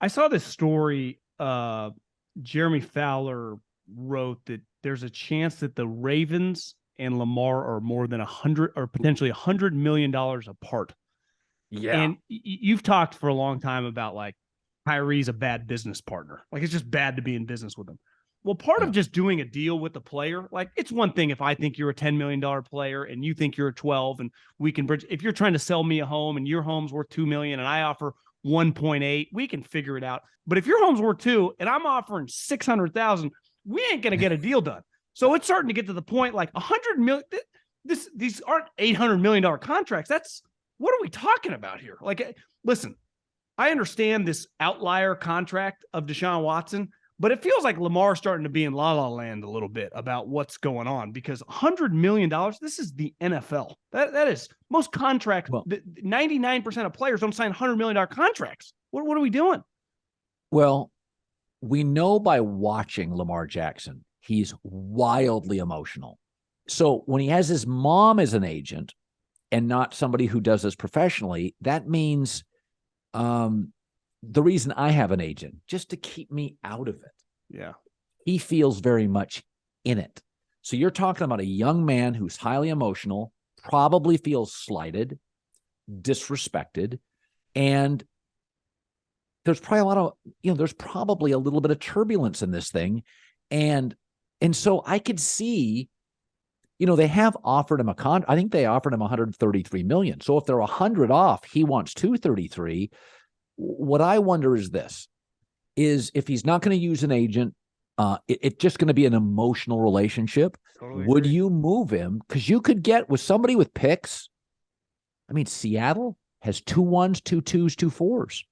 I saw this story. Jeremy Fowler wrote that there's a chance that the Ravens and Lamar are more than 100 or potentially $100 million apart. Yeah. And you've talked for a long time about like Kyrie's a bad business partner. Like it's just bad to be in business with him. Well, part of just doing a deal with the player, like it's one thing if I think you're a $10 million player and you think you're a 12 and we can bridge. If you're trying to sell me a home and your home's worth 2 million and I offer 1.8, we can figure it out. But if your home's worth 2 and I'm offering 600,000, we ain't going to get a deal done. So it's starting to get to the point like 100 million. These aren't $800 million contracts. That's what are we talking about here? Like, listen, I understand this outlier contract of Deshaun Watson, but it feels like Lamar's starting to be in la-la land a little bit about what's going on because $100 million, this is the NFL. That is most contracts. Well, 99% of players don't sign $100 million contracts. What are we doing? Well, we know by watching Lamar Jackson, he's wildly emotional. So when he has his mom as an agent and not somebody who does this professionally, that means the reason I have an agent, just to keep me out of it. Yeah. He feels very much in it. So you're talking about a young man who's highly emotional, probably feels slighted, disrespected, and there's probably a lot of, there's probably a little bit of turbulence in this thing. And so I could see, they have offered him I think they offered him $133 million. So if they're 100 off, he wants $233. What I wonder is this, is if he's not going to use an agent, it's just going to be an emotional relationship. Totally Would agree. you move him? Because you could get with somebody with picks. I mean, Seattle has 2 1s, 2 2s, 2 4s.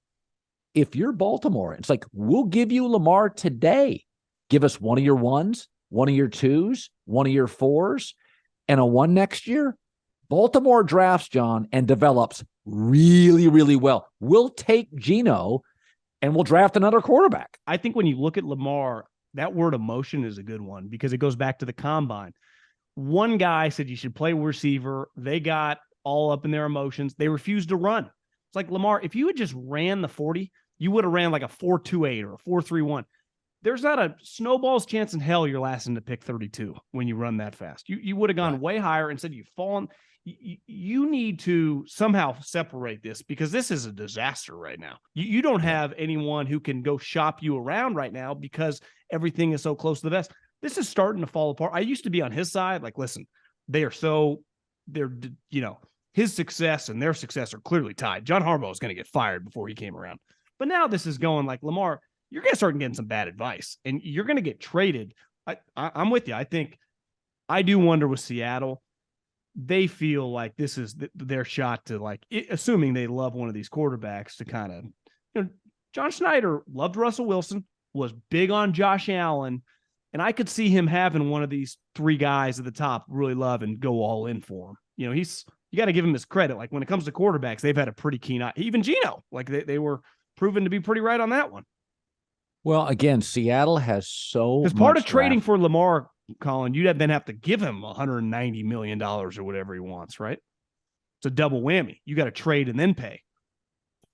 If you're Baltimore, it's like, we'll give you Lamar today. Give us one of your 1s, one of your 2s, one of your 4s, and a 1 next year. Baltimore drafts, John, and develops really, really well. We'll take Geno and we'll draft another quarterback. I think when you look at Lamar, that word emotion is a good one because it goes back to the combine. One guy said you should play receiver. They got all up in their emotions. They refused to run. It's like, Lamar, if you had just ran the 40, you would have ran like a 4.28 or a 4.31. There's not a snowball's chance in hell you're lasting to pick 32 when you run that fast. You would have gone way higher. Instead, you've fallen. You need to somehow separate this because this is a disaster right now. You don't have anyone who can go shop you around right now because everything is so close to the vest. This is starting to fall apart. I used to be on his side. Like, listen, they're his success and their success are clearly tied. John Harbaugh was going to get fired before he came around. But now this is going like, Lamar, you're going to start getting some bad advice and you're going to get traded. I'm with you. I do wonder with Seattle, they feel like this is their shot to assuming they love one of these quarterbacks to kind of, John Schneider loved Russell Wilson, was big on Josh Allen. And I could see him having one of these 3 guys at the top really love and go all in for him. You got to give him his credit. Like when it comes to quarterbacks, they've had a pretty keen eye. Even Geno, like they were proven to be pretty right on that one. Well, again, Seattle has so much. Because part of trading for Lamar, Colin, you'd then have to give him $190 million or whatever he wants, right? It's a double whammy. You got to trade and then pay.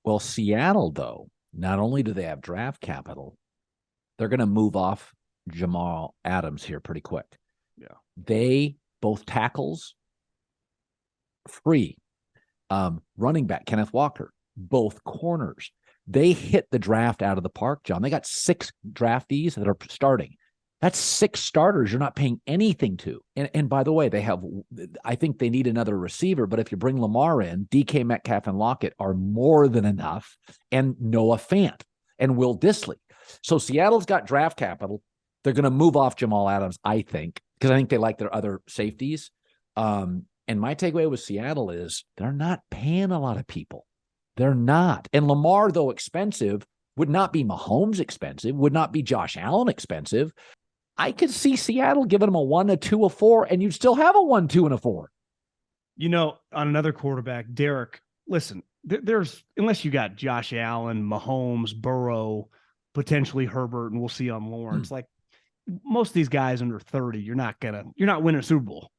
Well, Seattle, though, not only do they have draft capital, they're going to move off Jamal Adams here pretty quick. Yeah. They both tackles free. Running back, Kenneth Walker, both corners. They hit the draft out of the park, John. They got 6 draftees that are starting. That's 6 starters you're not paying anything to. And by the way, I think they need another receiver, but if you bring Lamar in, DK Metcalf and Lockett are more than enough, and Noah Fant and Will Dissly. So Seattle's got draft capital. They're going to move off Jamal Adams, I think, because I think they like their other safeties. And my takeaway with Seattle is they're not paying a lot of people. They're not. And Lamar, though expensive, would not be Mahomes expensive, would not be Josh Allen expensive. I could see Seattle giving him a 1, a 2, a 4, and you'd still have a 1, 2, and a 4. On another quarterback, Derek, listen, there's, unless you got Josh Allen, Mahomes, Burrow, potentially Herbert, and we'll see on Lawrence, like most of these guys under 30, you're not winning a Super Bowl,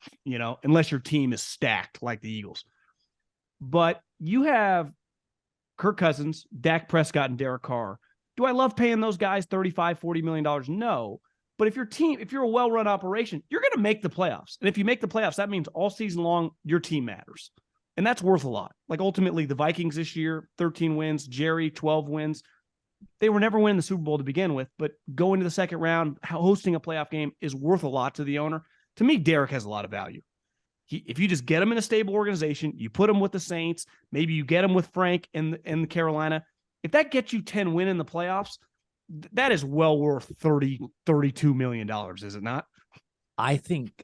unless your team is stacked like the Eagles. But you have Kirk Cousins, Dak Prescott, and Derek Carr. Do I love paying those guys $35-40 million? No. But if you're a well-run operation, you're going to make the playoffs. And if you make the playoffs, that means all season long, your team matters. And that's worth a lot. Like ultimately the Vikings this year, 13 wins, Jerry, 12 wins. They were never winning the Super Bowl to begin with, but going to the second round, hosting a playoff game is worth a lot to the owner. To me, Derek has a lot of value. If you just get him in a stable organization, you put him with the Saints, maybe you get him with Frank in Carolina. If that gets you 10 win in the playoffs, that is well worth $32 million, is it not? I think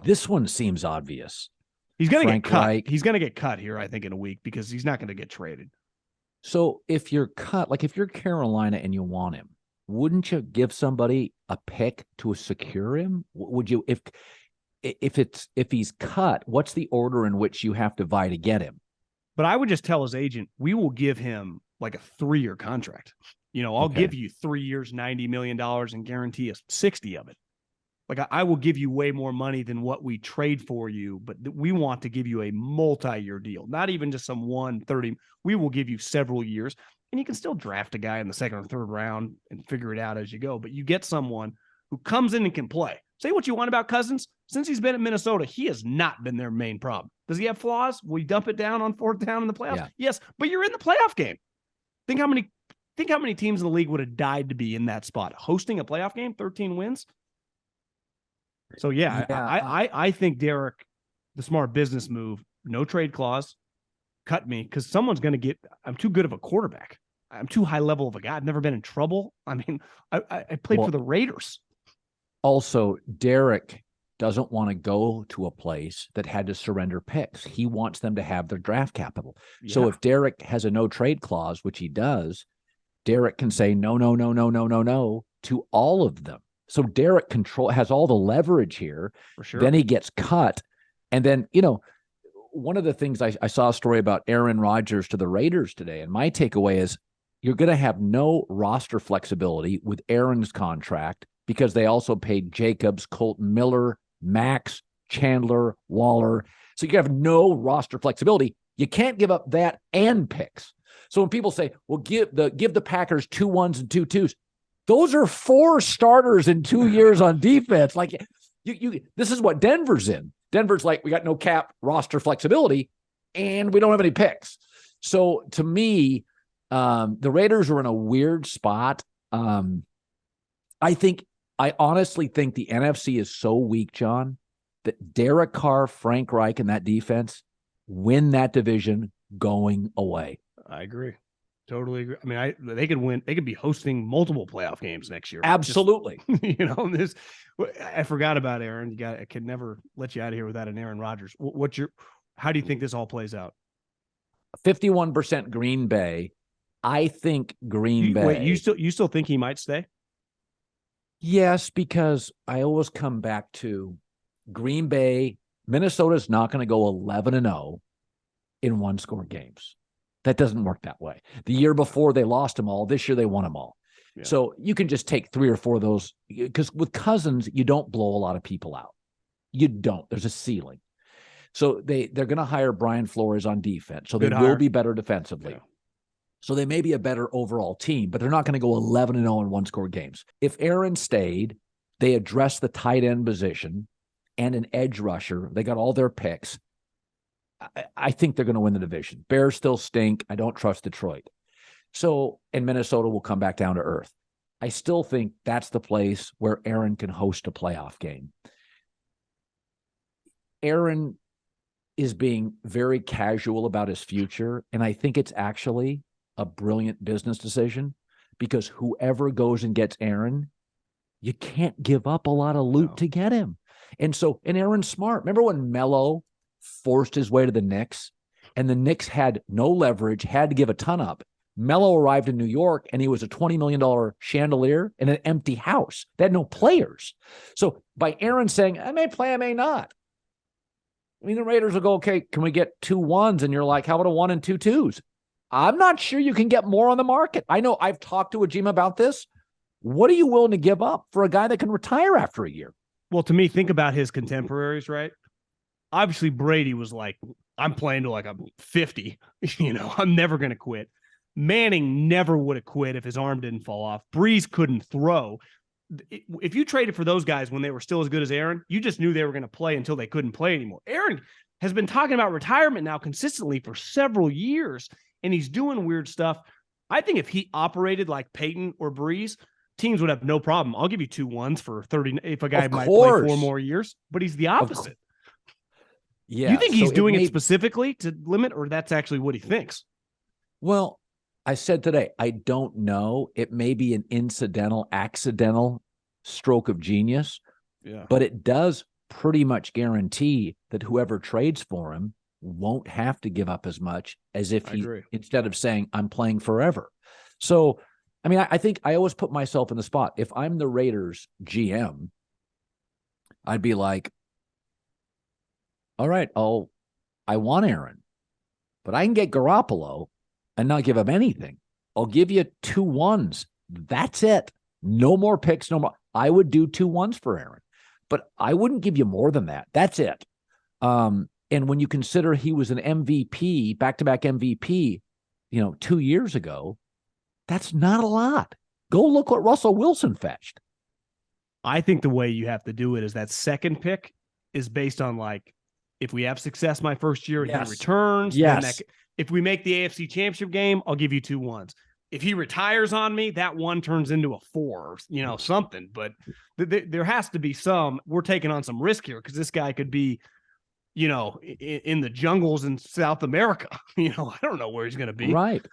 this one seems obvious. He's going to get cut. Reich, he's going to get cut here, I think, in a week because he's not going to get traded. So if you're cut, like if you're Carolina and you want him, wouldn't you give somebody a pick to secure him? Would you, if he's cut, what's the order in which you have to vie to get him? But I would just tell his agent, we will give him like a 3-year contract. I'll give you 3 years, $90 million and guarantee us 60 of it. Like I will give you way more money than what we trade for you, but we want to give you a multi-year deal, not even just some 130. We will give you several years, and you can still draft a guy in the second or third round and figure it out as you go. But you get someone who comes in and can play. Say what you want about Cousins. Since he's been at Minnesota, he has not been their main problem. Does he have flaws? Will he dump it down on fourth down in the playoffs? Yeah. Yes, but you're in the playoff game. Think how many teams in the league would have died to be in that spot. Hosting a playoff game, 13 wins. So, I think Derek, the smart business move, no trade clause, cut me because someone's going to get – I'm too good of a quarterback. I'm too high level of a guy. I've never been in trouble. I mean, I played for the Raiders. Also, Derek doesn't want to go to a place that had to surrender picks. He wants them to have their draft capital. Yeah. So if Derek has a no trade clause, which he does, Derek can say no to all of them. So Derek has all the leverage here. For sure. Then he gets cut. And then, one of the things I saw a story about Aaron Rodgers to the Raiders today. And my takeaway is you're going to have no roster flexibility with Aaron's contract because they also paid Jacobs, Colton Miller, Max, Chandler, Waller. So you have no roster flexibility. You can't give up that and picks. So when people say, well, give the Packers 2 1s and 2 2s, those are 4 starters in 2 years on defense. Like this is what Denver's in. Denver's like, we got no cap roster flexibility and we don't have any picks. So to me, the Raiders are in a weird spot. I honestly think the NFC is so weak, John, that Derek Carr, Frank Reich, and that defense win that division going away. I agree. Totally agree. I mean, they could win. They could be hosting multiple playoff games next year. Absolutely. Just, I forgot about Aaron. I could never let you out of here without an Aaron Rodgers. How do you think this all plays out? 51% Green Bay. I think Green Bay. Wait, you still think he might stay? Yes, because I always come back to Green Bay. Minnesota's not going to go 11-0 in 1-score games. That doesn't work that way. The year before they lost them all. This year they won them all. Yeah. So you can just take 3 or 4 of those because with Cousins, you don't blow a lot of people out. You don't. There's a ceiling. So they're going to hire Brian Flores on defense. So they will be better defensively. Yeah. So they may be a better overall team, but they're not going to go 11-0 in 1-score games. If Aaron stayed, they addressed the tight end position and an edge rusher. They got all their picks. I think they're going to win the division. Bears still stink. I don't trust Detroit. And Minnesota will come back down to earth. I still think that's the place where Aaron can host a playoff game. Aaron is being very casual about his future, and I think it's actually a brilliant business decision because whoever goes and gets Aaron, you can't give up a lot of loot to get him. And Aaron's smart. Remember when Melo forced his way to the Knicks and the Knicks had no leverage, had to give a ton up. Melo arrived in New York and he was a $20 million chandelier in an empty house. They had no players. So by Aaron saying, I may play, I may not. I mean, the Raiders will go, okay, can we get 2 1s? And you're like, how about a 1 and 2 2s? I'm not sure you can get more on the market. I know I've talked to Ajim about this. What are you willing to give up for a guy that can retire after a year? Well, to me, think about his contemporaries, right? Obviously, Brady was like, I'm playing till like I'm 50. I'm never going to quit. Manning never would have quit if his arm didn't fall off. Breeze couldn't throw. If you traded for those guys when they were still as good as Aaron, you just knew they were going to play until they couldn't play anymore. Aaron has been talking about retirement now consistently for several years, and he's doing weird stuff. I think if he operated like Peyton or Breeze, teams would have no problem. I'll give you 2 1s for 30 if a guy might play 4 more years, but he's the opposite. Yeah. You think he's doing it specifically to limit, or that's actually what he thinks? Well, I said today, I don't know. It may be an accidental stroke of genius, but it does pretty much guarantee that whoever trades for him won't have to give up as much as if he, instead of saying, I'm playing forever. So, I mean, I think I always put myself in the spot. If I'm the Raiders GM, I'd be like, all right, I want Aaron, but I can get Garoppolo and not give up anything. I'll give you 2 1s. That's it. No more picks, no more. I would do 2 1s for Aaron, but I wouldn't give you more than that. That's it. And when you consider he was an MVP, back-to-back MVP, 2 years ago, that's not a lot. Go look what Russell Wilson fetched. I think the way you have to do it is that second pick is based on, like, if we have success my first year and he returns, then if we make the AFC Championship game, I'll give you 2 1s. If he retires on me, that 1 turns into a 4, something. But there has to be some. We're taking on some risk here because this guy could be, in the jungles in South America. I don't know where he's going to be. Right.